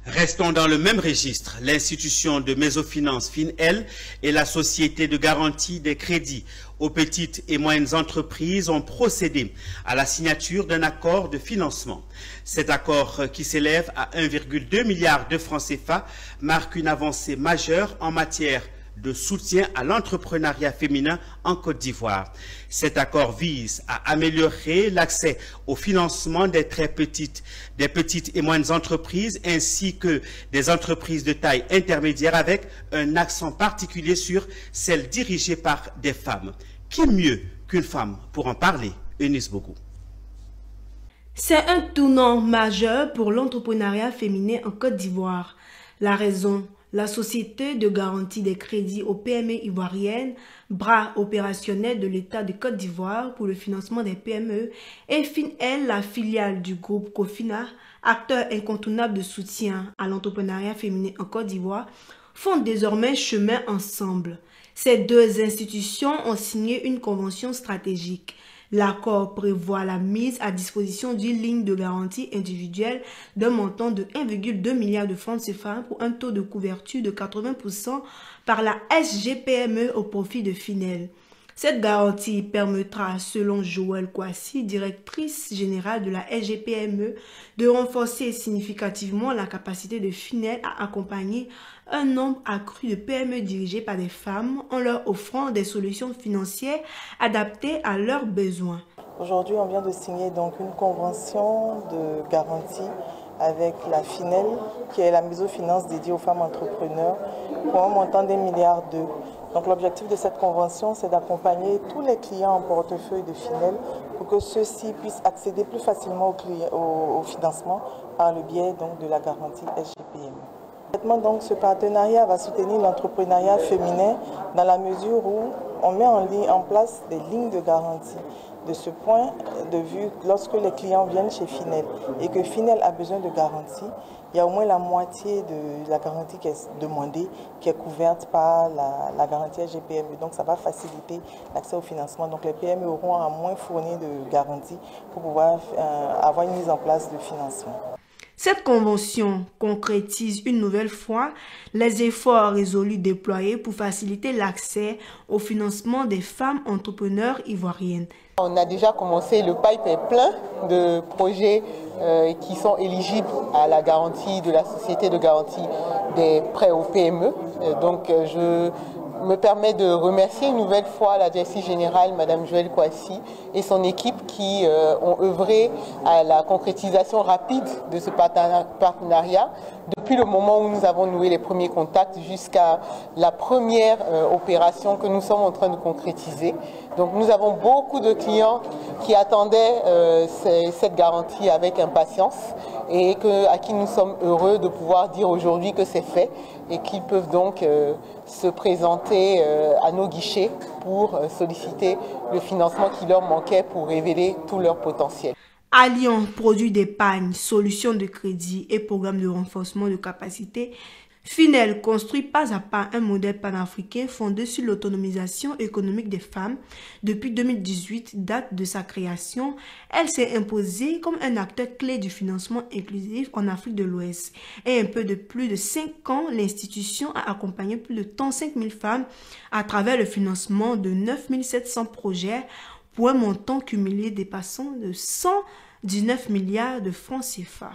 Restons dans le même registre. L'institution de Mésofinance FinEL et la Société de garantie des crédits aux petites et moyennes entreprises ont procédé à la signature d'un accord de financement. Cet accord, qui s'élève à 1,2 milliard de francs CFA, marque une avancée majeure en matière de soutien à l'entrepreneuriat féminin en Côte d'Ivoire. Cet accord vise à améliorer l'accès au financement des petites et moyennes entreprises ainsi que des entreprises de taille intermédiaire avec un accent particulier sur celles dirigées par des femmes. Qui mieux qu'une femme pour en parler? Eunice Bogo. C'est un tournant majeur pour l'entrepreneuriat féminin en Côte d'Ivoire. La raison: la Société de garantie des crédits aux PME ivoiriennes, bras opérationnel de l'État de Côte d'Ivoire pour le financement des PME, et FinEL, la filiale du groupe Cofina, acteur incontournable de soutien à l'entrepreneuriat féminin en Côte d'Ivoire, font désormais chemin ensemble. Ces deux institutions ont signé une convention stratégique. L'accord prévoit la mise à disposition d'une ligne de garantie individuelle d'un montant de 1,2 milliard de francs CFA pour un taux de couverture de 80% par la SGPME au profit de FinEL. Cette garantie permettra, selon Joël Kouassi, directrice générale de la SGPME, de renforcer significativement la capacité de FinEL à accompagner un nombre accru de PME dirigées par des femmes en leur offrant des solutions financières adaptées à leurs besoins. Aujourd'hui, on vient de signer donc une convention de garantie avec la FinEL, qui est la mésofinance dédiée aux femmes entrepreneurs, pour un montant d'1,2 milliard. Donc l'objectif de cette convention, c'est d'accompagner tous les clients en portefeuille de FinEL pour que ceux-ci puissent accéder plus facilement au financement par le biais donc, de la garantie SGPME. Donc, ce partenariat va soutenir l'entrepreneuriat féminin dans la mesure où on met en place des lignes de garantie. De ce point de vue, lorsque les clients viennent chez FinEL et que FinEL a besoin de garantie, il y a au moins la moitié de la garantie qui est demandée, qui est couverte par la garantie SGPME. Donc ça va faciliter l'accès au financement. Donc les PME auront à moins fournir de garantie pour pouvoir avoir une mise en place de financement. Cette convention concrétise une nouvelle fois les efforts résolus déployés pour faciliter l'accès au financement des femmes entrepreneurs ivoiriennes. On a déjà commencé, le pipe est plein de projets qui sont éligibles à la garantie de la Société de garantie des prêts aux PME. Donc je me permets de remercier une nouvelle fois la directrice générale, Madame Joël Kouassi, et son équipe qui ont œuvré à la concrétisation rapide de ce partenariat depuis le moment où nous avons noué les premiers contacts jusqu'à la première opération que nous sommes en train de concrétiser. Donc nous avons beaucoup de clients qui attendaient cette garantie avec impatience et à qui nous sommes heureux de pouvoir dire aujourd'hui que c'est fait et qu'ils peuvent donc se présenter à nos guichets pour solliciter le financement qui leur manquait pour révéler tout leur potentiel. Alliant produits d'épargne, solutions de crédit et programmes de renforcement de capacité, FinEL construit pas à pas un modèle panafricain fondé sur l'autonomisation économique des femmes. Depuis 2018, date de sa création, elle s'est imposée comme un acteur clé du financement inclusif en Afrique de l'Ouest. Et un peu de plus de 5 ans, l'institution a accompagné plus de 35 000 femmes à travers le financement de 9 700 projets pour un montant cumulé dépassant de 119 milliards de francs CFA.